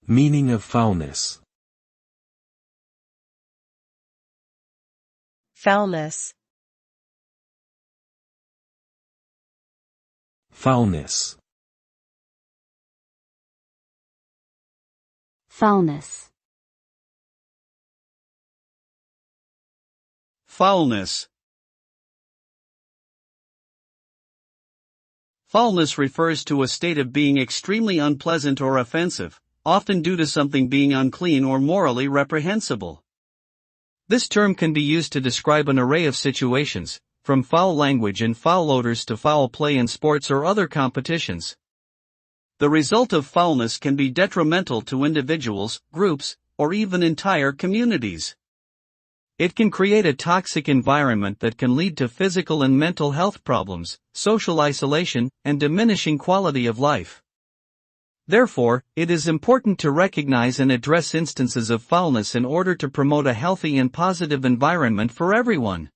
Meaning of foulness. Foulness. Foulness. Foulness. Foulness. Foulness refers to a state of being extremely unpleasant or offensive, often due to something being unclean or morally reprehensible. This term can be used to describe an array of situations, from foul language and foul odors to foul play in sports or other competitions. The result of foulness can be detrimental to individuals, groups, or even entire communities. It can create a toxic environment that can lead to physical and mental health problems, social isolation, and diminishing quality of life. Therefore, it is important to recognize and address instances of foulness in order to promote a healthy and positive environment for everyone.